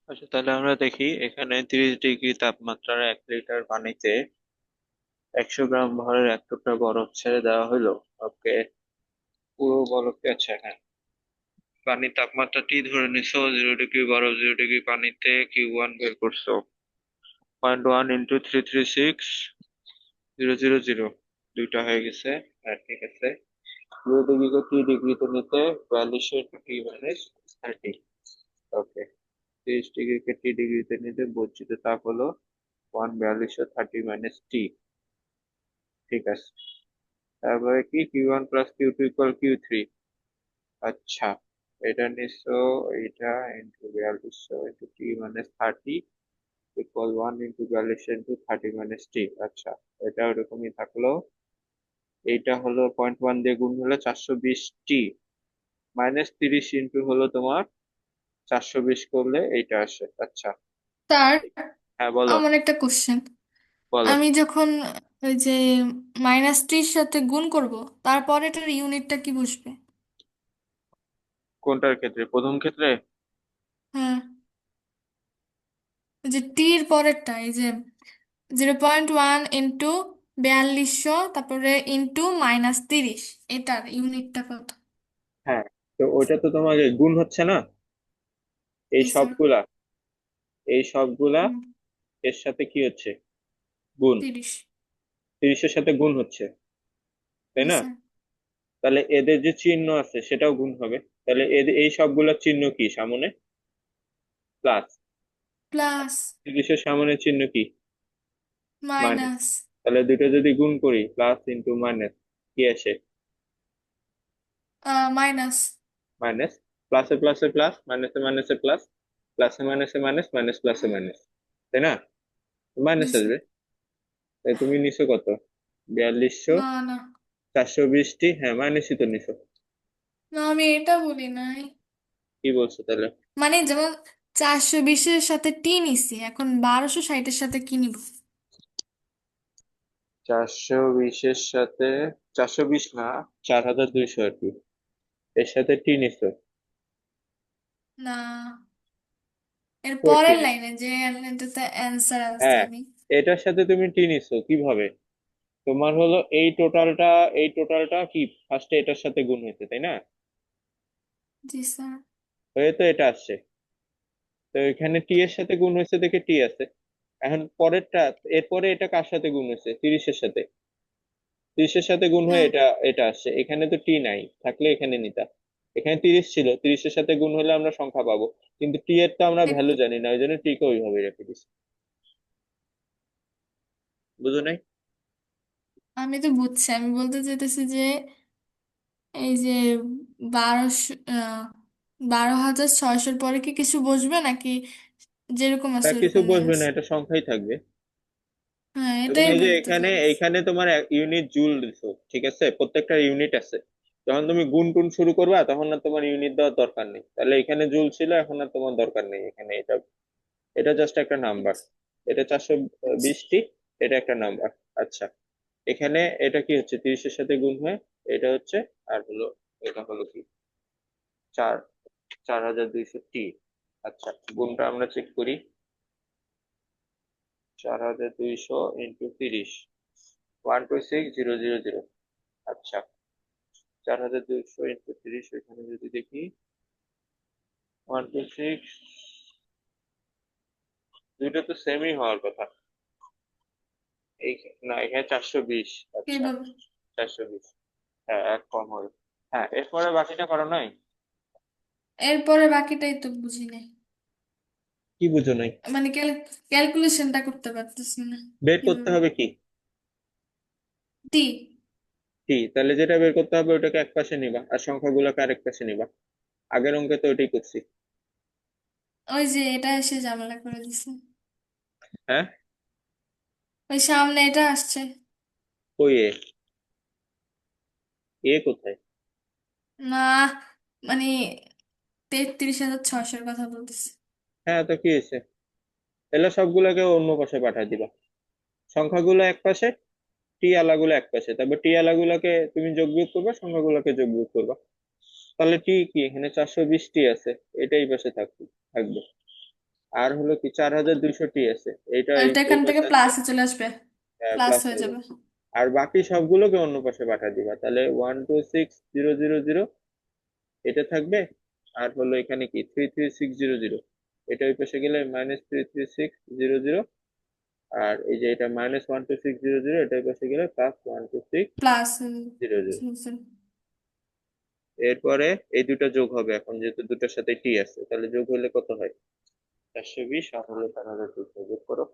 আচ্ছা, তাহলে আমরা দেখি এখানে 30 ডিগ্রি তাপমাত্রার 1 লিটার পানিতে 100 গ্রাম ভরের এক টুকরা বরফ ছেড়ে দেওয়া হলো। ওকে, পুরো বরফকে, আচ্ছা হ্যাঁ, পানির তাপমাত্রা টি ধরে নিছো, 0 ডিগ্রি বরফ, 0 ডিগ্রি পানিতে Q1 বের করছো। 0.1 into 336 000, দুইটা হয়ে গেছে। হ্যাঁ ঠিক আছে। 0 ডিগ্রিকে টি ডিগ্রিতে নিতে 42 into T - 30। ওকে, 30 ডিগ্রিকে টি ডিগ্রিতে নিতে বর্ধিত তাপ হলো 14230 - টি। ঠিক আছে, তারপরে কি Q1 + Q2 = Q3। আচ্ছা, এটা নিশ্চয়, এটা into 4200 into T - 30 = 1 into 42 into 30 - টি। আচ্ছা, এটা ওরকমই থাকলো। এইটা হলো 0.1 দিয়ে গুণ হলে 420 টি, -30 ইন্টু হলো তোমার 420 করলে এইটা আসে। আচ্ছা, স্যার, হ্যাঁ বলো। আমার একটা কোশ্চেন। বলো, আমি যখন ওই যে -3 সাথে গুণ করব, তারপর এটার ইউনিটটা কি বসবে? কোনটার ক্ষেত্রে? প্রথম ক্ষেত্রে? হ্যাঁ, ওই যে টির পরেরটা, এই যে 0.1 × 4200, তারপরে ×-30, এটার ইউনিটটা কত? হ্যাঁ, তো ওইটা তো তোমাকে গুণ হচ্ছে না, এই জি স্যার। সবগুলা, এই সবগুলা হুম, এর সাথে কি হচ্ছে? গুণ। 30। 30-এর সাথে গুণ হচ্ছে, তাই জি না? স্যার। তাহলে এদের যে চিহ্ন আছে সেটাও গুণ হবে। তাহলে এদের এই সবগুলোর চিহ্ন কি সামনে? প্লাস। প্লাস। 30-এর সামনে চিহ্ন কি? মাইনাস। মাইনাস। তাহলে দুটো যদি গুণ করি, প্লাস ইন্টু মাইনাস, কি আসে? মাইনাস। মাইনাস। প্লাসে প্লাসে প্লাস, মাইনাসে মাইনাসে প্লাস, প্লাসে মাইনাসে মাইনাস, মাইনাস প্লাসে মাইনাস, তাই না? জি মাইনাস স্যার। আসবে। তাই তুমি নিছো কত? 4200। না না 420টি, হ্যাঁ মাইনাসই তো নিছো। না, আমি এটা বলি নাই। কি বলছো তাহলে? মানে যেমন 420-এর সাথে টি নিছি, এখন 1260-এর সাথে কি নিব? 420-এর সাথে, 420 না, 4200 আর কি, এর সাথে টি নিছো। না, এর কই টি পরের নিছো? লাইনে যে এটাতে অ্যান্সার আছে হ্যাঁ, আমি। এটার সাথে তুমি টি নিছো কিভাবে? তোমার হলো এই টোটালটা কি ফার্স্টে এটার সাথে গুণ হয়েছে, তাই না? জি স্যার। হয়ে তো এটা আসছে। তো এখানে টি এর সাথে গুণ হয়েছে দেখে টি আছে। এখন পরেরটা, এরপরে এটা কার সাথে গুণ হয়েছে? 30-এর সাথে। 30-এর সাথে গুণ হয়ে হ্যাঁ। এটা এটা আসছে। এখানে তো টি নাই, থাকলে এখানে নিতা। এখানে 30 ছিল, 30-এর সাথে গুণ হলে আমরা সংখ্যা পাবো, কিন্তু টি এর তো আমরা এ- ভ্যালু জানি না, ওই জন্য টি কে ওইভাবে রেখে দিছি। বুঝো নাই? আমি তো বুঝছি, আমি বলতে চাইতেছি যে এই যে 12,600-র পরে কি কিছু বসবে নাকি যেরকম তা আছে কিছু ওরকমই বসবে না, আছে? এটা সংখ্যাই থাকবে। হ্যাঁ, এবং এটাই এই যে বলতে এখানে চাইতেছি। এখানে তোমার ইউনিট জুল দিছো, ঠিক আছে, প্রত্যেকটা ইউনিট আছে। যখন তুমি গুণ টুন শুরু করবা তখন আর তোমার ইউনিট দেওয়ার দরকার নেই, তাহলে এখানে জুল ছিল, এখন আর তোমার দরকার নেই এখানে। এটা এটা জাস্ট একটা নাম্বার। এটা 420টি, এটা একটা নাম্বার। আচ্ছা, এখানে এটা কি হচ্ছে? 30-এর সাথে গুণ হয়ে এটা হচ্ছে, আর হলো এটা হলো কি, 4, 4200 টি। আচ্ছা, গুণটা আমরা চেক করি। 4200 × 30, 126000। আচ্ছা, 4200 × 30, এখানে যদি দেখি, 126, দুইটা তো সেমই হওয়ার কথা। এই, না এখানে 420। আচ্ছা, এইভাবে। 420, হ্যাঁ এক কম হবে। হ্যাঁ, এরপরে বাকিটা করা নাই। এরপরে বাকিটাই তো বুঝি নাই। কি বুঝো নাই? মানে ক্যালকুলেশনটা করতে পারতেছি না। বের করতে কিভাবে? হবে কি? টি। টি, তাহলে যেটা বের করতে হবে ওটাকে এক পাশে নিবা, আর সংখ্যাগুলোকে আরেক পাশে নিবা। আগের অঙ্কে তো ওইটাই করছি। ওই যে এটা এসে ঝামেলা করে দিছে। হ্যাঁ, ওই সামনে এটা আসছে। ওই এ, এ কোথায়? না, মানে 33,600-র কথা বলতেছি। হ্যাঁ, তো কি হয়েছে? তাহলে সবগুলোকে অন্য পাশে পাঠিয়ে দিবা, সংখ্যাগুলো এক পাশে, টি আলাগুলো এক পাশে, তারপর টি আলাগুলোকে তুমি যোগ বিয়োগ করবা, সংখ্যাগুলোকে যোগ বিয়োগ করবা। তাহলে টি কি, এখানে 420টি আছে, এটাই পাশে থাকবে, থাকবে। আর হলো কি 4200 টি আছে, এইটা এই এটা এই এখান থেকে পাশে আসবে, প্লাসে চলে আসবে, প্লাস প্লাস হয়ে হয়ে যাবে। যাবে। আর বাকি সবগুলোকে অন্য পাশে পাঠিয়ে দিবা, তাহলে 126000 এটা থাকবে। আর হলো এখানে কি 33600, এটা ওই পাশে গেলে -33600। আর এই যে এটা -12600, এটা ওই পাশে গেলে +12600। প্লাস। এরপরে এই দুটো যোগ হবে, এখন যেহেতু দুটোর সাথে টি আছে, তাহলে যোগ হলে কত হয়? 420 আর হলো 4200, যোগ করো।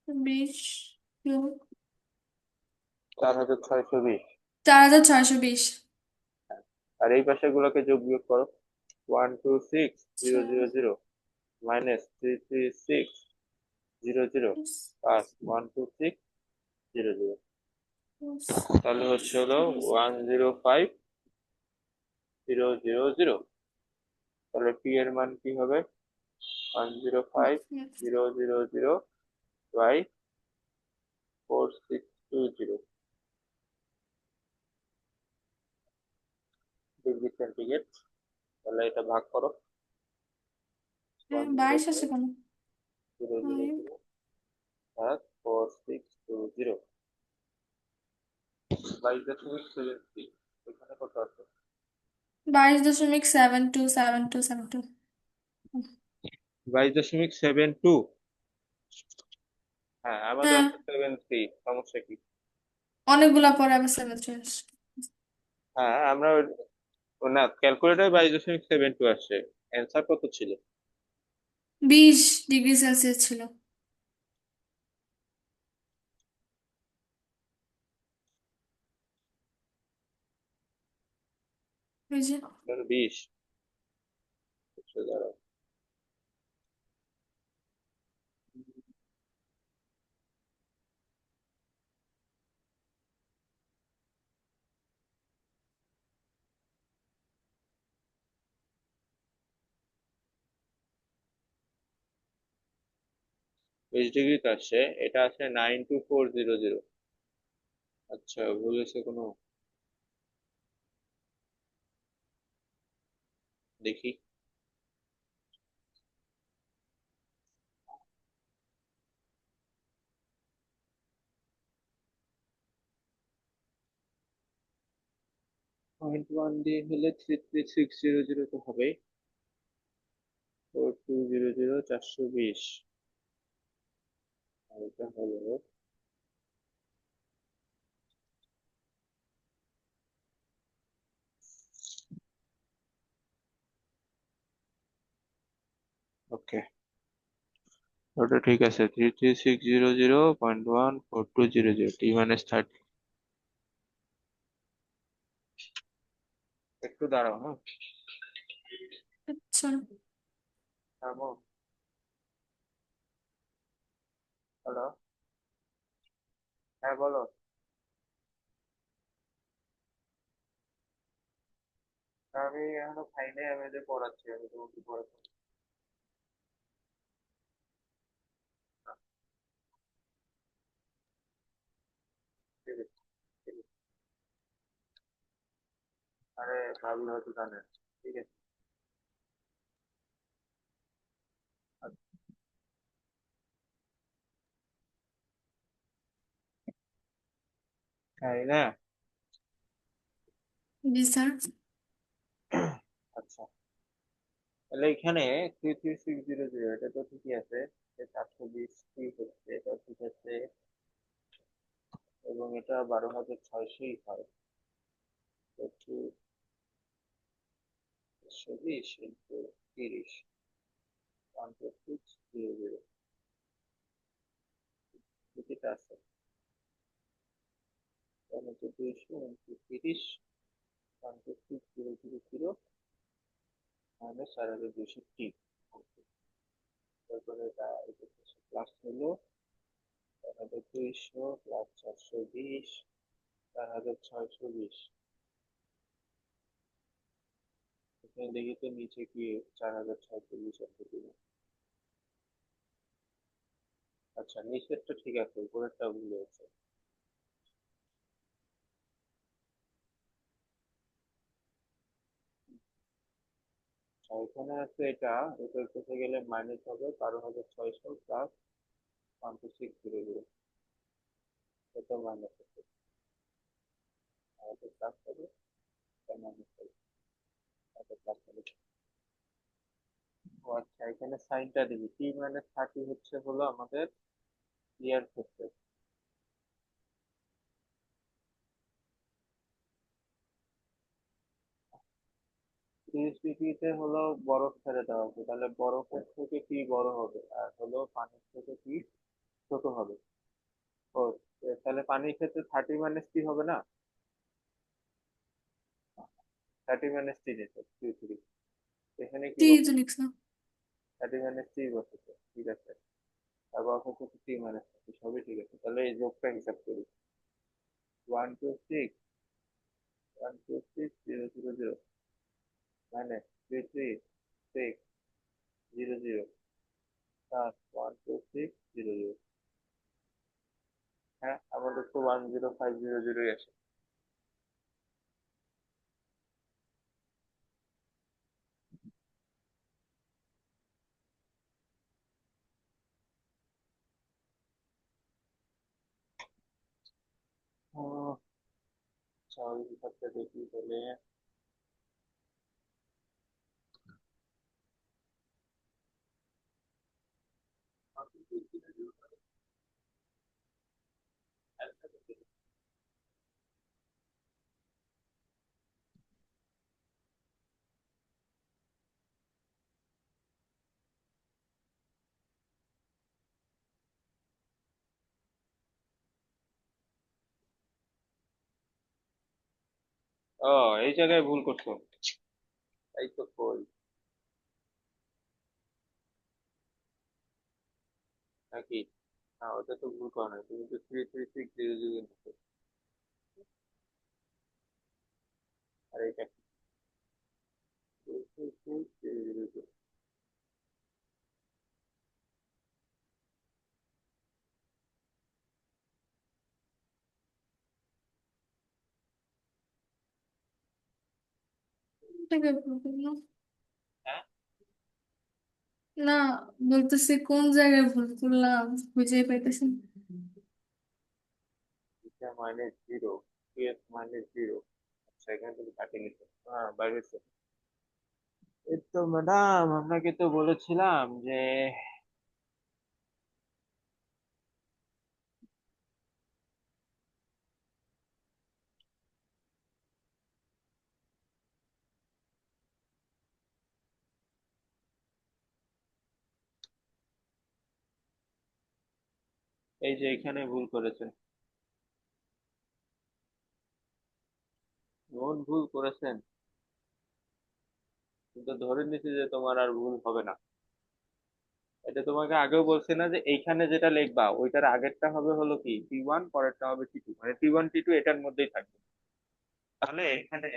20, 4620। 4620। আর এই পাশে গুলোকে যোগ বিয়োগ করো। 126000 -33600 +12600, তাহলে হচ্ছে হলো 105000। তাহলে পি এর মান কি হবে? 105000 বাই 4620 ডিগ্রি সেন্টিগ্রেড। তাহলে এটা ভাগ করো। ওয়ান জিরো 22 আছে ফাইভ কেন? জিরো জিরো জিরো ভাগ 4620, 22.73। এখানে কত আছে? 22.727272। 22.72। হ্যাঁ, আমাদের হ্যাঁ, আছে 73, সমস্যা কি? অনেকগুলা পরে আবার 7 চলে আসে। হ্যাঁ, আমরা না, ক্যালকুলেটর 22.72 আসছে। অ্যান্সার কত ছিল? 20 ডিগ্রি সেলসিয়াস ছিল। ওই যে 20। দাঁড়াও। বিশ ডিগ্রিতে আসছে, এটা আছে 92400। আচ্ছা, ভুল হয়েছে কোনো? দেখি। .1 দিয়ে হলে 33600 তো হবেই। 4200 420। আর এটা হলো, ওকে, ওটা ঠিক আছে। 33600.14200 T-30। একটু দাঁড়াও, হ্যাঁ। আচ্ছা। থামো। হ্যালো। হ্যাঁ, বলো। আমি এখনো খাই নাই, আমি এদের পড়াচ্ছি, আমি তোমাকে পড়াচ্ছি। ঠিক আছে, ঠিক আছে। আরে ভাবি হয়তো জানে। ঠিক আছে। আচ্ছা, খাই না। জি স্যার। আচ্ছা, তাহলে এখানে 33600, এটা তো ঠিকই আছে। 420 ঠিক হচ্ছে, এটা ঠিক আছে। এবং এটা 12600 হয়। 120 ইন্টু 30, 12600। যেটা আছে, তার মধ্যে 200 ইন্টু 30, 126,000 -4200 টি। তারপরে এটা প্লাস হলো 4200 প্লাস 420, 4620। এখানে দেখি তো নিচে কি 4620 আছে কিনা। আচ্ছা, নিচেরটা ঠিক আছে, উপরেরটা ভুল হয়েছে। এখানে আছে এটা, এটা করতে গেলে মাইনাস হবে 12,600 প্লাস 12600, এটা মাইনাস হবে, আমাদের প্লাস হবে, এটা মাইনাস হবে, এটা প্লাস হবে। ও আচ্ছা, এখানে সাইনটা দিবি, T-30 হচ্ছে হলো আমাদের ইয়ার ক্ষেত্রে। তিরিশ ডিগ্রিতে হলো বরফ ছেড়ে দেওয়া আছে, তাহলে বরফের থেকে কি বড় হবে আর হলো পানির থেকে কি ছোট হবে? ও, তাহলে পানির ক্ষেত্রে 30 - কি হবে না? 30 - নিতে Q3, এখানে কি টি বসে? তো লিখছ? 30 - বসেছে, ঠিক আছে। তারপর হচ্ছে T - সবই ঠিক আছে, তাহলে এই যোগটা হিসাব করি। 126, 126,000 মাইনাস 33,600 প্লাস 126,000। হ্যাঁ, আমাদের তো 10500 আসে। আহ, স্বাভাবিক হিসাবটা দেখি তাহলে। ও, এই জায়গায় ভুল করছো। এই তো কই, নাকি? না, ওটা তো ভুল করা নাই, তুমি তো 33,600 আর এটা 33,600। এটাকে ভুল করলাম। হ্যাঁ, না, বলতেছি কোন জায়গায় ভুল করলাম, বুঝে পাইতেছি না। এটা -0, PS -0। আচ্ছা, এখানে তুমি কাটিয়ে নিচ্ছ। হ্যাঁ, বাইরে হচ্ছে। এই তো ম্যাডাম, আপনাকে তো বলেছিলাম যে এই যে এখানে ভুল করেছেন, নোট ভুল করেছেন, কিন্তু ধরে নিচ্ছি যে তোমার আর ভুল হবে না। এটা তোমাকে আগেও বলছি না যে এইখানে যেটা লিখবা ওইটার আগেরটা হবে হলো কি T1, পরেরটা হবে T2, মানে T1 T2 এটার মধ্যেই থাকবে। তাহলে এখানে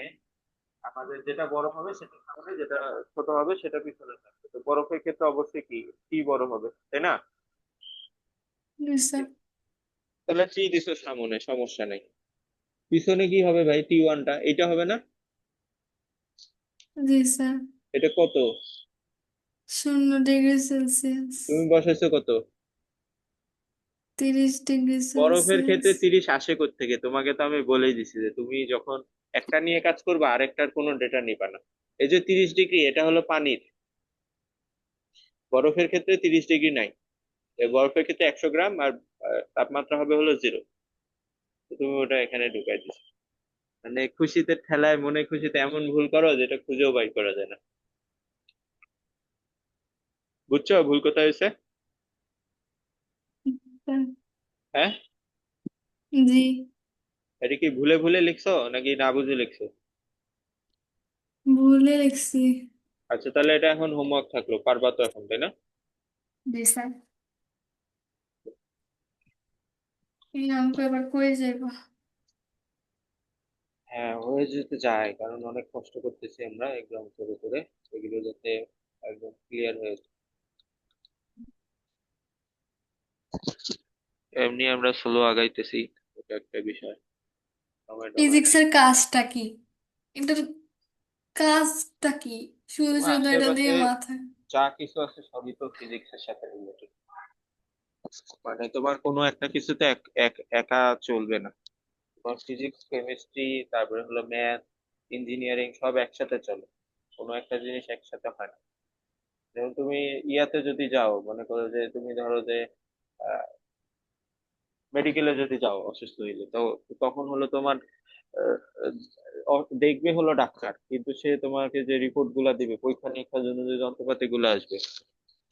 আমাদের যেটা বড় হবে সেটা সামনে, যেটা ছোট হবে সেটা পিছনে থাকবে। তো বরফের ক্ষেত্রে অবশ্যই কি টি বড় হবে, তাই না? জি স্যার। তাহলে টি দিছো সামনে, সমস্যা নেই। পিছনে কি হবে ভাই? T1টা এটা হবে না? জি স্যার। এটা কত? 0 ডিগ্রি সেলসিয়াস। তুমি বসাইছো কত? বরফের30 ডিগ্রি সেলসিয়াস। ক্ষেত্রে 30 আসে থেকে? তোমাকে তো আমি বলেই দিছি যে তুমি যখন একটা নিয়ে কাজ করবে আরেকটার কোনো ডেটা নিবা না। এই যে 30 ডিগ্রি, এটা হলো পানির। বরফের ক্ষেত্রে 30 ডিগ্রি নাই। এই বরফের ক্ষেত্রে 100 গ্রাম, আর তাপমাত্রা হবে হলো 0। তুমি ওটা এখানে ঢুকাই দিছো, মানে খুশিতে ঠেলায় মনে খুশিতে এমন ভুল করো যেটা খুঁজেও বাই করা যায় না। বুঝছো ভুল কোথায় হয়েছে? হ্যাঁ, জি। এটা কি ভুলে ভুলে লিখছো নাকি না বুঝে লিখছো? ভুলে লিখছি। আচ্ছা, তাহলে এটা এখন হোমওয়ার্ক থাকলো, পারবা তো এখন, তাই না? জি স্যার। এই অঙ্ক এবার কই যাইব? হ্যাঁ, হয়ে যেতে যায়, কারণ অনেক কষ্ট করতেছি আমরা এক্সাম করে করে, এগুলো যাতে একদম ক্লিয়ার হয়ে যায়। এমনি আমরা স্লো আগাইতেছি, এটা একটা বিষয়, সময় টময় নাই। ফিজিক্সের কাজটা কি? এটার কাজটা কি? শুধু তোমার শুধু এটা দিয়ে আশেপাশে মাথায়। যা কিছু আছে সবই তো ফিজিক্সের সাথে রিলেটেড। মানে তোমার কোনো একটা কিছুতে একা চলবে না। তোমার ফিজিক্স, কেমিস্ট্রি, তারপরে হলো ম্যাথ, ইঞ্জিনিয়ারিং সব একসাথে চলে। কোনো একটা জিনিস একসাথে হয় না। যেমন তুমি ইয়াতে যদি যাও, মনে করো যে তুমি ধরো যে মেডিকেলে যদি যাও অসুস্থ হইলে, তো তখন হলো তোমার আহ, দেখবে হলো ডাক্তার, কিন্তু সে তোমাকে যে রিপোর্ট গুলা দিবে, পরীক্ষা নিরীক্ষার জন্য যে যন্ত্রপাতি গুলো আসবে,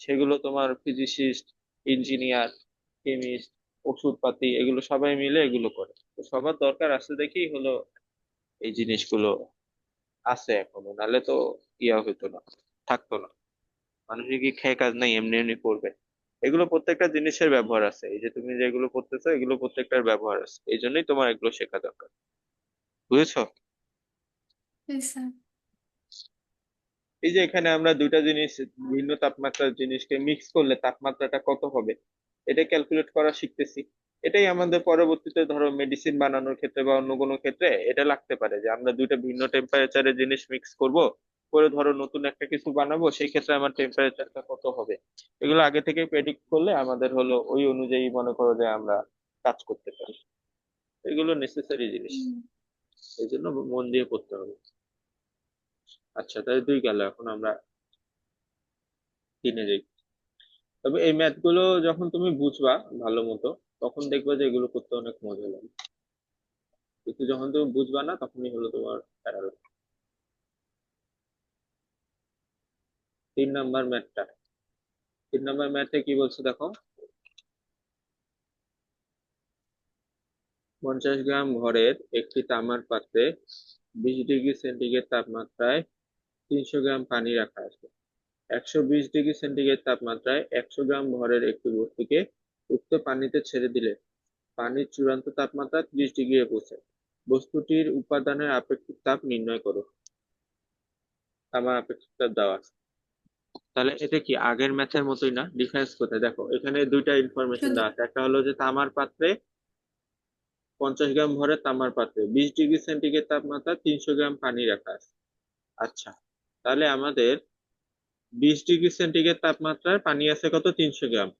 সেগুলো তোমার ফিজিসিস্ট, ইঞ্জিনিয়ার, কেমিস্ট, ওষুধপাতি এগুলো সবাই মিলে এগুলো করে। তো সবার দরকার আছে দেখেই হলো এই জিনিসগুলো আছে এখনো, নাহলে তো ইয়া হইতো না, থাকতো না। মানুষের কি খেয়ে কাজ নাই, এমনি এমনি করবে? এগুলো প্রত্যেকটা জিনিসের ব্যবহার আছে, এই যে তুমি যেগুলো করতেছো এগুলো প্রত্যেকটার ব্যবহার আছে, এই জন্যই তোমার এগুলো শেখা দরকার। বুঝেছো? জি স্যার। এই যে এখানে আমরা দুইটা জিনিস, ভিন্ন তাপমাত্রার জিনিসকে মিক্স করলে তাপমাত্রাটা কত হবে, এটা ক্যালকুলেট করা শিখতেছি। এটাই আমাদের পরবর্তীতে ধরো মেডিসিন বানানোর ক্ষেত্রে বা অন্য কোনো ক্ষেত্রে এটা লাগতে পারে, যে আমরা দুইটা ভিন্ন টেম্পারেচারের জিনিস মিক্স করব, করে ধরো নতুন একটা কিছু বানাবো, সেই ক্ষেত্রে আমার টেম্পারেচারটা কত হবে। এগুলো আগে থেকে প্রেডিক্ট করলে আমাদের হলো ওই অনুযায়ী মনে করো যে আমরা কাজ করতে পারি। এগুলো নেসেসারি জিনিস, হুম। এই জন্য মন দিয়ে করতে হবে। আচ্ছা, তাহলে দুই গেল, এখন আমরা তিনে যাই। তবে এই ম্যাথ গুলো যখন তুমি বুঝবা ভালো মতো, তখন দেখবে যে এগুলো করতে অনেক মজা লাগে। কিন্তু যখন তুমি বুঝবা না, তখনই হলো তোমার প্যারা লাগবে। 3 নাম্বার ম্যাথটা, 3 নাম্বার ম্যাথে কি বলছে দেখো। 50 গ্রাম ভরের একটি তামার পাত্রে 20 ডিগ্রি সেন্টিগ্রেড তাপমাত্রায় 300 গ্রাম পানি রাখা আছে। 120 ডিগ্রি সেন্টিগ্রেড তাপমাত্রায় 100 গ্রাম ভরের একটি বস্তুকে উক্ত পানিতে ছেড়ে দিলে পানির চূড়ান্ত তাপমাত্রা 30 ডিগ্রি পৌঁছায়। বস্তুটির উপাদানের আপেক্ষিক তাপ নির্ণয় করো। তামার আপেক্ষিক তাপ দেওয়া আছে। তাহলে এটা কি আগের ম্যাথের মতোই না? ডিফারেন্স কোথায় দেখো, এখানে দুইটা ইনফরমেশন শুধু দেওয়া আছে। একটা হলো যে তামার পাত্রে, 50 গ্রাম ভরের তামার পাত্রে 20 ডিগ্রি সেন্টিগ্রেড তাপমাত্রা 300 গ্রাম পানি রাখা আছে। আচ্ছা, তাহলে আমাদের 20 ডিগ্রি সেন্টিগ্রেড তাপমাত্রার পানি আছে কত, 300 গ্রাম।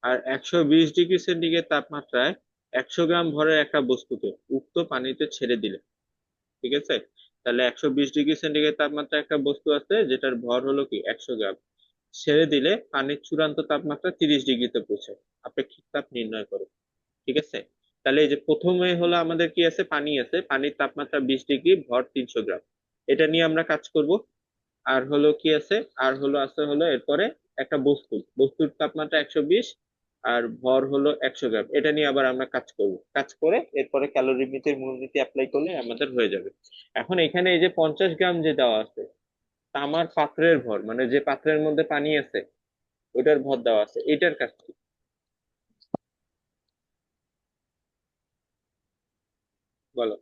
আর 120 ডিগ্রি সেন্টিগ্রেড তাপমাত্রায় 100 গ্রাম ভরের একটা বস্তুকে উক্ত পানিতে ছেড়ে দিলে, ঠিক আছে? তাহলে 120 ডিগ্রি সেন্টিগ্রেড তাপমাত্রায় একটা বস্তু আছে যেটার ভর হলো কি 100 গ্রাম, ছেড়ে দিলে পানির চূড়ান্ত তাপমাত্রা 30 ডিগ্রিতে পৌঁছায়। আপেক্ষিক তাপ নির্ণয় করো। ঠিক আছে? তাহলে এই যে প্রথমে হলো আমাদের কি আছে, পানি আছে, পানির তাপমাত্রা 20 ডিগ্রি, ভর 300 গ্রাম। এটা নিয়ে আমরা কাজ করব। আর হলো কি আছে, আর হলো আছে হলো এরপরে একটা বস্তু, বস্তুর তাপমাত্রা 120 আর ভর হলো 100 গ্রাম, এটা নিয়ে আবার আমরা কাজ করব। কাজ করে এরপরে ক্যালোরিমিটার মূলনীতি অ্যাপ্লাই করলে আমাদের হয়ে যাবে। এখন এখানে এই যে 50 গ্রাম যে দেওয়া আছে, তামার পাত্রের ভর, মানে যে পাত্রের মধ্যে পানি আছে ওটার ভর দেওয়া আছে, এটার কাজ কি বলো?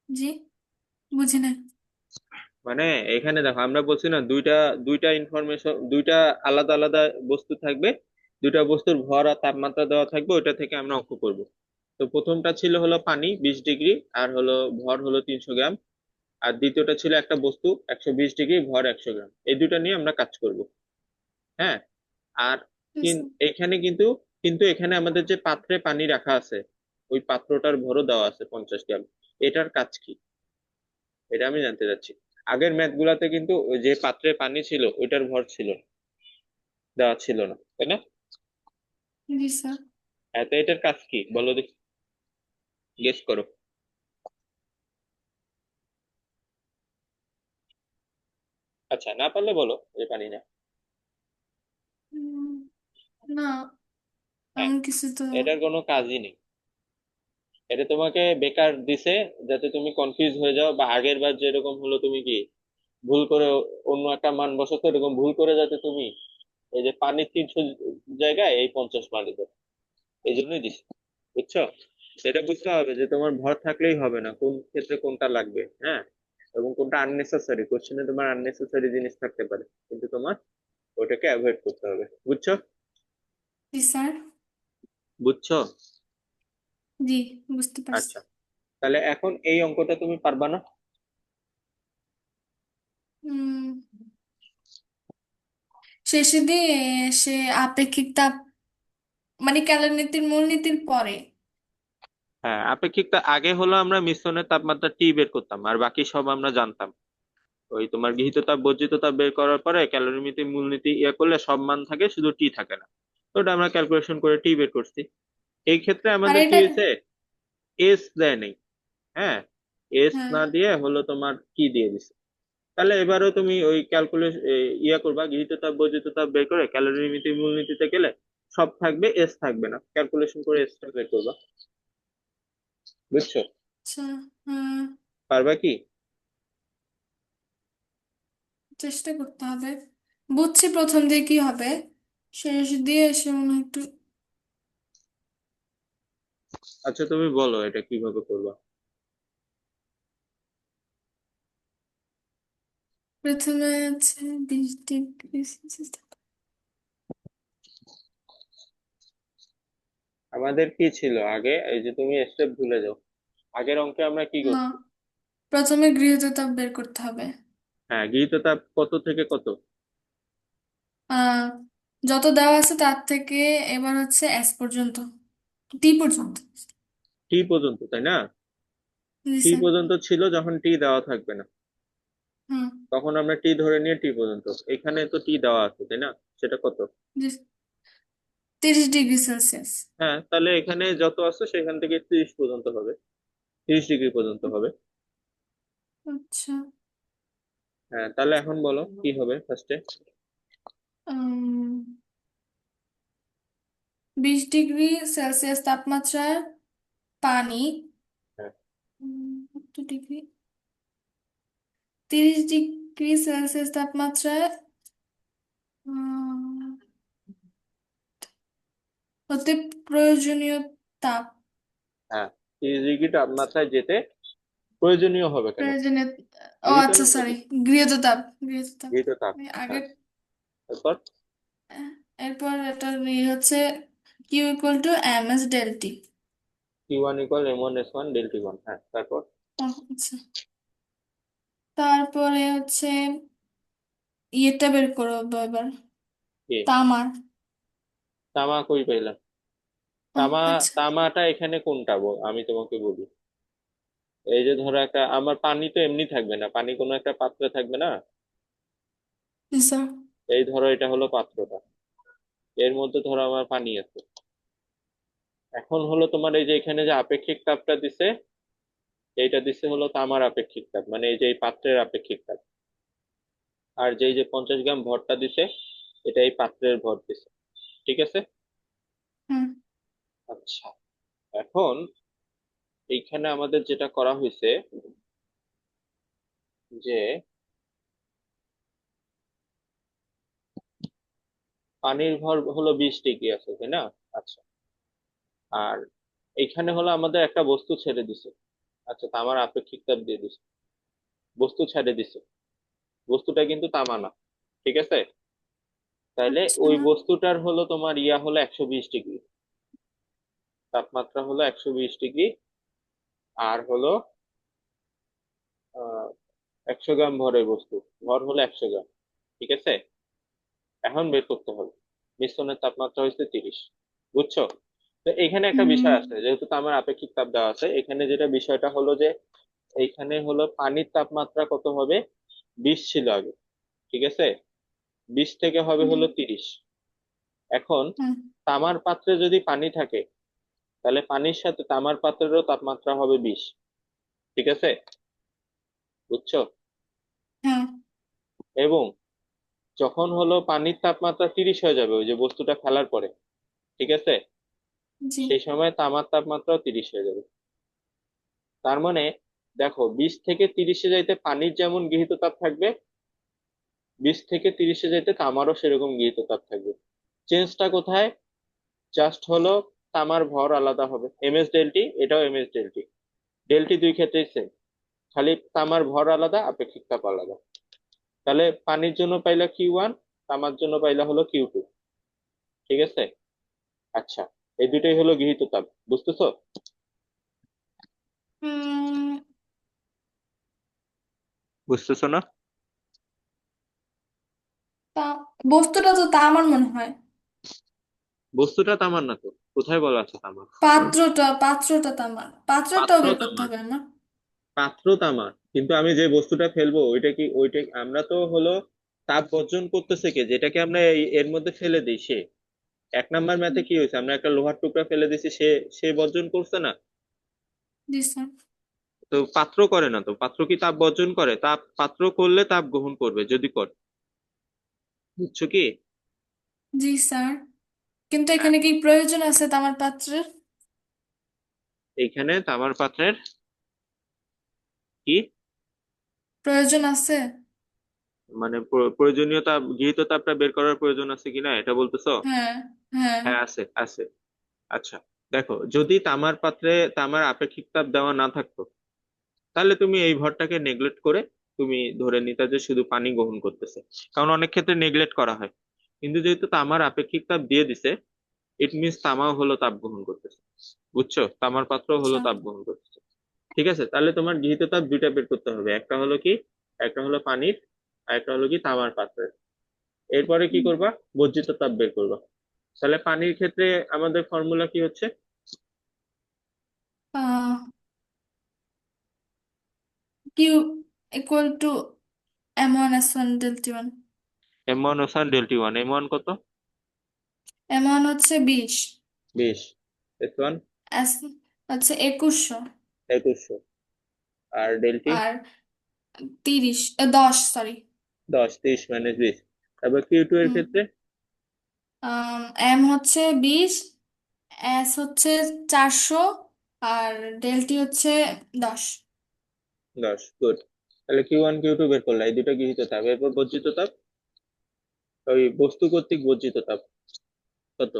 জি, বুঝি না। মানে এখানে দেখো, আমরা বলছি না দুইটা দুইটা ইনফরমেশন, দুইটা আলাদা আলাদা বস্তু থাকবে, দুইটা বস্তুর ভর আর তাপমাত্রা দেওয়া থাকবে, ওইটা থেকে আমরা অঙ্ক করব। তো প্রথমটা ছিল হলো পানি 20 ডিগ্রি, আর হলো ভর হলো 300 গ্রাম। আর দ্বিতীয়টা ছিল একটা বস্তু 120 ডিগ্রি, ভর 100 গ্রাম। এই দুটো নিয়ে আমরা কাজ করব। হ্যাঁ। আর জি স্যার। এখানে কিন্তু, কিন্তু এখানে আমাদের যে পাত্রে পানি রাখা আছে, ওই পাত্রটার ভরও দেওয়া আছে 50 গ্রাম। এটার কাজ কি, এটা আমি জানতে চাচ্ছি। আগের ম্যাথ গুলাতে কিন্তু ওই যে পাত্রে পানি ছিল ওইটার ভর ছিল না, দেওয়া ছিল না, তাই না? জি স্যার। এত এটার কাজ কি বলো দেখি, গেস করো। আচ্ছা, না পারলে বলো যে পানি না। উম, না, হ্যাঁ, এমন কিছু তো। এটার কোনো কাজই নেই। এটা তোমাকে বেকার দিছে, যাতে তুমি কনফিউজ হয়ে যাও, বা আগের বার যেরকম হলো তুমি কি ভুল করে অন্য একটা মান বসাতো, এরকম ভুল করে যাতে তুমি এই যে পানির 300 জায়গায় এই 50 মান দিতে, এই জন্যই দিছে। বুঝছো? সেটা বুঝতে হবে যে তোমার ভর থাকলেই হবে না, কোন ক্ষেত্রে কোনটা লাগবে। হ্যাঁ, এবং কোনটা আননেসেসারি, কোশ্চেনে তোমার আননেসেসারি জিনিস থাকতে পারে, কিন্তু তোমার ওটাকে অ্যাভয়েড করতে হবে। বুঝছো? জি স্যার। বুঝছো? জি, বুঝতে পারছি। আচ্ছা, তাহলে এখন এই অঙ্কটা তুমি পারবা না? উম, শেষে দিয়ে সে আপেক্ষিক তাপ মানে ক্যালরির মূলনীতির পরে। হ্যাঁ, আপেক্ষিকটা আগে হলো আমরা মিশ্রণের তাপমাত্রা টি বের করতাম, আর বাকি সব আমরা জানতাম। ওই তোমার গৃহীত তাপ বর্জিত তাপ বের করার পরে ক্যালোরিমিতি মূলনীতি ইয়ে করলে সব মান থাকে, শুধু টি থাকে না। তো ওটা আমরা ক্যালকুলেশন করে টি বের করছি। এই ক্ষেত্রে আর আমাদের কি এটা হয়েছে, এস দেয় নেই। হ্যাঁ, এস হ্যাঁ, না দিয়ে হলো তোমার টি দিয়ে দিছে। তাহলে এবারও তুমি ওই ক্যালকুলেশন ইয়া করবা, গৃহীত তাপ বর্জিত তাপ বের করে ক্যালোরিমিতি মূলনীতিতে গেলে সব থাকবে, এস থাকবে না, ক্যালকুলেশন করে এসটা বের করবা। বুঝছো? আচ্ছা, হ্যাঁ, পারবা কি? চেষ্টা করতে হবে। বুঝছি প্রথম দিয়ে কি হবে, শেষ দিয়ে এসে মনে হয় একটু। আচ্ছা, তুমি বলো এটা কিভাবে করবা। প্রথমে আছে 20 ডিগ্রি সেলসিয়াস। আমাদের কি ছিল আগে, এই যে তুমি স্টেপ ভুলে যাও, আগের অঙ্কে আমরা কি না, করছি? প্রথমে গৃহীত তাপ বের করতে হবে। হ্যাঁ, গৃহীত তাপ কত থেকে কত? আহ যত দেওয়া আছে তার থেকে এবার হচ্ছে এস পর্যন্ত, টি পর্যন্ত। টি পর্যন্ত, তাই না? জি টি স্যার। পর্যন্ত ছিল, যখন টি দেওয়া থাকবে না হুম। তখন আমরা টি ধরে নিয়ে টি পর্যন্ত, এখানে তো টি দেওয়া আছে তাই না? সেটা কত? জি, 30 ডিগ্রি সেলসিয়াস। হ্যাঁ, তাহলে এখানে যত আছে সেখান থেকে 30 পর্যন্ত হবে, 30 ডিগ্রি পর্যন্ত হবে। আচ্ছা। হ্যাঁ, তাহলে এখন বলো কি হবে ফার্স্টে। 20 ডিগ্রি সেলসিয়াস তাপমাত্রায় পানি, হ্যাঁ, কত ডিগ্রি, 30 ডিগ্রি সেলসিয়াস তাপমাত্রায় উম, হতে প্রয়োজনীয় তাপ, হ্যাঁ, 30 ডিগ্রি তাপমাত্রায় যেতে প্রয়োজনীয় হবে কেন? প্রয়োজনীয়, ও গৃহীত আচ্ছা না সরি, বলি, গৃহীত তাপ, গৃহীত তাপ। গৃহীত তাপ। এই আগে, হ্যাঁ, তারপর আহ, এরপর এটা ইয়ে হচ্ছে Q equal to M S del T. Q1 = M1S1 ΔT1। হ্যাঁ, তারপর আচ্ছা, তারপরে হচ্ছে ইয়েটা বের করবো এবার, কি? তামার। তামা কই পাইলাম? ও তামা, আচ্ছা। তামাটা এখানে কোনটা আমি তোমাকে বলি। এই যে ধরো একটা আমার পানি তো এমনি থাকবে না, পানি কোনো একটা পাত্রে থাকবে না। জি স্যার। এই ধরো এটা হলো পাত্রটা, এর মধ্যে ধরো আমার পানি আছে। এখন হলো তোমার এই যে এখানে যে আপেক্ষিক তাপটা দিছে, এইটা দিছে হলো তামার আপেক্ষিক তাপ, মানে এই যে এই পাত্রের আপেক্ষিক তাপ। আর যেই যে 50 গ্রাম ভরটা দিছে, এটা এই পাত্রের ভর দিছে। ঠিক আছে? হুম। আচ্ছা, এখন এইখানে আমাদের যেটা করা হয়েছে যে পানির ভর হলো 20 ডিগ্রি আছে তাই না? আচ্ছা, আর এইখানে হলো আমাদের একটা বস্তু ছেড়ে দিছে। আচ্ছা, তামার আপেক্ষিক তাপ দিয়ে দিছে, বস্তু ছেড়ে দিছে, বস্তুটা কিন্তু তামা না। ঠিক আছে? তাইলে আচ্ছা। ওই বস্তুটার হলো তোমার ইয়া হলো 120 ডিগ্রি, তাপমাত্রা হলো 120 ডিগ্রি। আর হলো 100 গ্রাম ভরের বস্তু, ভর হলো 100 গ্রাম। ঠিক আছে? এখন বের করতে হবে মিশ্রণের তাপমাত্রা হচ্ছে 30। বুঝছো? তো এখানে একটা হুম। বিষয় আছে, যেহেতু তামার আপেক্ষিক তাপ দেওয়া আছে, এখানে যেটা বিষয়টা হলো যে এইখানে হলো পানির তাপমাত্রা কত হবে, 20 ছিল আগে। ঠিক আছে? 20 থেকে হবে হুম। হলো 30। এখন হুম। তামার পাত্রে যদি পানি থাকে, তাহলে পানির সাথে তামার পাত্রেরও তাপমাত্রা হবে 20। ঠিক আছে? বুঝছো? হ্যাঁ। এবং যখন হলো পানির তাপমাত্রা 30 হয়ে যাবে ওই যে বস্তুটা ফেলার পরে, ঠিক আছে, জি। সেই সময় তামার তাপমাত্রাও 30 হয়ে যাবে। তার মানে দেখো, 20 থেকে 30-এ যাইতে পানির যেমন গৃহীত তাপ থাকবে, 20 থেকে 30-এ যাইতে তামারও সেরকম গৃহীত তাপ থাকবে। চেঞ্জটা কোথায়? জাস্ট হলো তামার ভর আলাদা হবে, এমএস ডেলটি, এটাও এমএস ডেলটি, ডেলটি দুই ক্ষেত্রেই সেম, খালি তামার ভর আলাদা, আপেক্ষিক তাপ আলাদা। তাহলে পানির জন্য পাইলা Q1, তামার জন্য পাইলা হলো Q2। ঠিক আছে? আচ্ছা, এই দুটোই হলো গৃহীত তাপ, বুঝতেছো? হুম। বুঝতেছো না? তা বস্তুটা তো তামার মনে হয়। বস্তুটা তামার না তো, কোথায় বলা আছে তামার? পাত্রটা তামার, পাত্রটাও পাত্র বের করতে তামার, হবে আমার। পাত্র তামার, কিন্তু আমি যে বস্তুটা ফেলবো ওইটা কি, ওইটা আমরা তো হলো তাপ বর্জন করতেছে কে, যেটাকে আমরা এর মধ্যে ফেলে দিই সে। 1 নাম্বার ম্যাথে কি হয়েছে, আমরা একটা লোহার টুকরা ফেলে দিছি, সে সে বর্জন করছে না। জি স্যার। তো পাত্র করে না, তো পাত্র কি তাপ বর্জন করে? তাপ পাত্র করলে তাপ গ্রহণ করবে যদি করে, বুঝছো কি? জি স্যার, কিন্তু এখানে কি প্রয়োজন আছে তামার পাত্রের? এইখানে তামার পাত্রের কি প্রয়োজন আছে। মানে প্রয়োজনীয় তাপ, গৃহীত তাপটা বের করার প্রয়োজন আছে কিনা এটা বলতেছো? হ্যাঁ। হ্যাঁ। হ্যাঁ আছে আছে। আচ্ছা, দেখো যদি তামার পাত্রে তামার আপেক্ষিক তাপ দেওয়া না থাকতো, তাহলে তুমি এই ভরটাকে নেগলেক্ট করে তুমি ধরে নিতে যে শুধু পানি গ্রহণ করতেছে, কারণ অনেক ক্ষেত্রে নেগলেক্ট করা হয়। কিন্তু যেহেতু তামার আপেক্ষিক তাপ দিয়ে দিছে, ইট মিনস তামাও হলো তাপ গ্রহণ করতেছে। বুঝছো, তামার পাত্র হলো আচ্ছা। তাপ গ্রহণ করতেছে। ঠিক আছে, তাহলে তোমার গৃহীত তাপ দুইটা বের করতে হবে, একটা হলো কি, একটা হলো পানির, আর একটা হলো কি তামার পাত্রের। এরপরে কি করবা, বর্জিত তাপ বের করবা। তাহলে পানির ক্ষেত্রে আমাদের ফর্মুলা কি হচ্ছে? Q equal to M1S1 ΔT1। M1 ওসান ডেল্টি ওয়ান, M1 কত? M1 হচ্ছে 20। 20। S1 এস হচ্ছে 2100। 2100। আর ডেল্টি আর 10 সরি। 10, 30 - 20। তারপর Q2 এর হুম। ক্ষেত্রে এম হচ্ছে 20, এস হচ্ছে 400, আর ডেলটি হচ্ছে 10। 10, গুড। তাহলে Q1 Q2 বের করলে, এই দুটো গৃহীত তাপ। এরপর বর্জিত তাপ, ওই বস্তু কর্তৃক বর্জিত তাপ কত?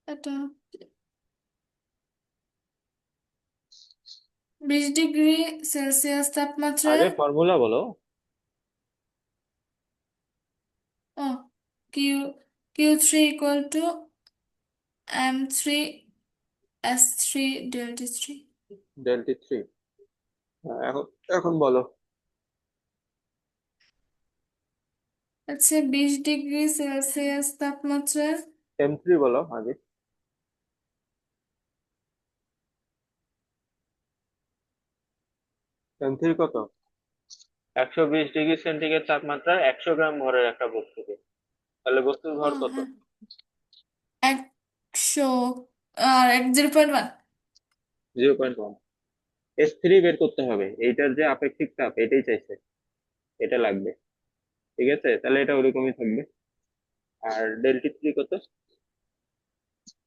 এটা 20 ডিগ্রি সেলসিয়াস আগে তাপমাত্রায়। ফর্মুলা বলো। ও, Q Q3 = M3S3 ΔT3। ডেল্টি three, এখন এখন বলো। আচ্ছা, 20 ডিগ্রি সেলসিয়াস তাপমাত্রায়। M3 বলো আগে। M3 কত? 120 ডিগ্রি সেন্টিগ্রেড তাপমাত্রায় 100 গ্রাম ভরের একটা বস্তুকে, তাহলে বস্তুর ও ভর কত? হ্যাঁ, 100 আর 0.1। 0.1। S3 বের করতে হবে, এইটার যে আপেক্ষিক তাপ এটাই চাইছে, এটা লাগবে। ঠিক আছে, তাহলে এটা ওরকমই থাকবে। আর ডেল্টি থ্রি কত?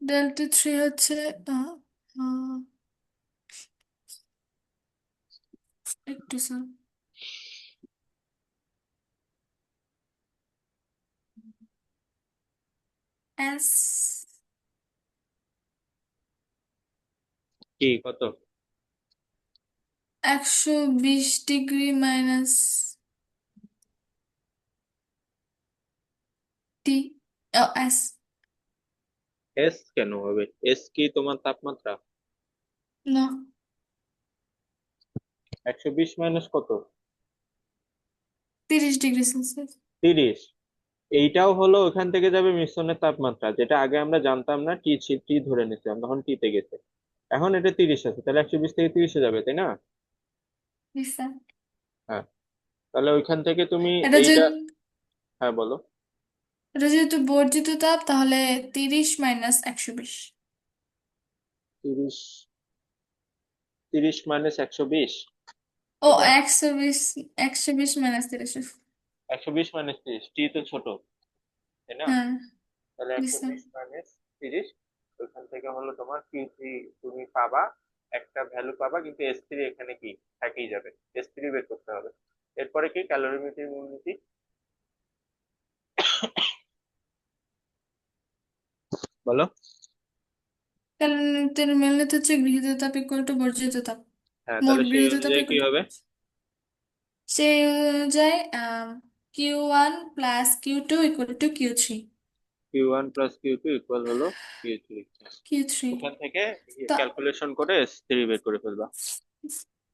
ΔT3 হচ্ছে আহ, আহ, একটু স্যার, এস কি কত? 120 ডিগ্রি মাইনাস টি। এস। এস কেন হবে? এস কি তোমার তাপমাত্রা? না, 120 মাইনাস কত? 30 ডিগ্রি সেলসিয়াস। 30। এইটাও হলো ওখান থেকে যাবে মিশ্রণের তাপমাত্রা, যেটা আগে আমরা জানতাম না, টি ধরে নিছিলাম, তখন টি তে গেছে। এখন এটা 30 আছে, তাহলে 120 থেকে 30-এ যাবে, তাই না? জি স্যার। হ্যাঁ, তাহলে ওইখান থেকে তুমি এটা যে এইটা, হ্যাঁ বলো। এটা যেহেতু বর্জিত তাপ, তাহলে 30 - 120। 30, 30 - 120, ও, এটা 120 - 30। 120 - 30, টি তো ছোট, তাই না? হ্যাঁ। তাহলে জি একশো স্যার। বিশ মাইনাস তিরিশ ওইখান থেকে হলো তোমার Q3, তুমি পাবা একটা ভ্যালু পাবা, কিন্তু S3 এখানে কি থেকেই যাবে, S3 বের করতে হবে। এরপরে কি ক্যালোরিমেট্রিক মূলনীতি, বলো। কারণ তেল মেলনিত হচ্ছে গৃহীত তাপ ইকুয়াল টু বর্জিত তাপ। হ্যাঁ, মোট তাহলে সেই গৃহীত তাপ অনুযায়ী কি ইকুয়াল টু, হবে? সেই অনুযায়ী Q1 + Q2 = Q3। Q1 plus Q2 equal হলো Q3। Q3। ওখান থেকে তা ক্যালকুলেশন করে S3 বের করে ফেলবা।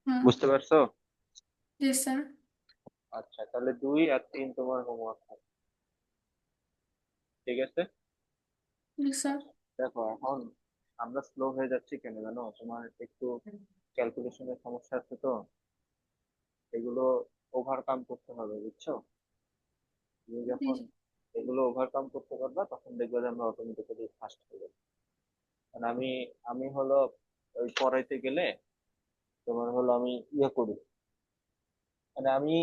হ্যাঁ। বুঝতে পারছো? জি স্যার। আচ্ছা, তাহলে 2 আর 3 তোমার হোমওয়ার্ক হবে। ঠিক আছে। জি স্যার। আচ্ছা, দেখো এখন আমরা স্লো হয়ে যাচ্ছি কেন জানো? তোমার একটু ক্যালকুলেশনের সমস্যা আছে তো, এগুলো ওভারকাম করতে হবে, বুঝছো? তুমি জি। যখন এগুলো ওভারকাম করতে পারবা তখন দেখবে যে আমরা অটোমেটিক্যালি ফার্স্ট হয়ে যাবো। কারণ আমি আমি হলো ওই পড়াইতে গেলে তোমার হলো আমি ইয়ে করি, মানে আমি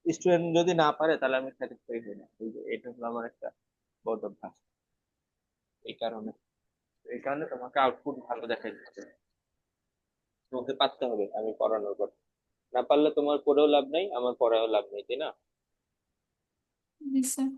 স্টুডেন্ট যদি না পারে তাহলে আমি স্যাটিসফাই হই না, এই যে এটা হলো আমার একটা বদ অভ্যাস। এই কারণে এই কারণে তোমাকে আউটপুট ভালো দেখাই দিচ্ছে, তোমাকে পারতে হবে আমি পড়ানোর পর। না পারলে তোমার পড়েও লাভ নেই, আমার পড়ায়ও লাভ নেই, তাই না? জি স্যার।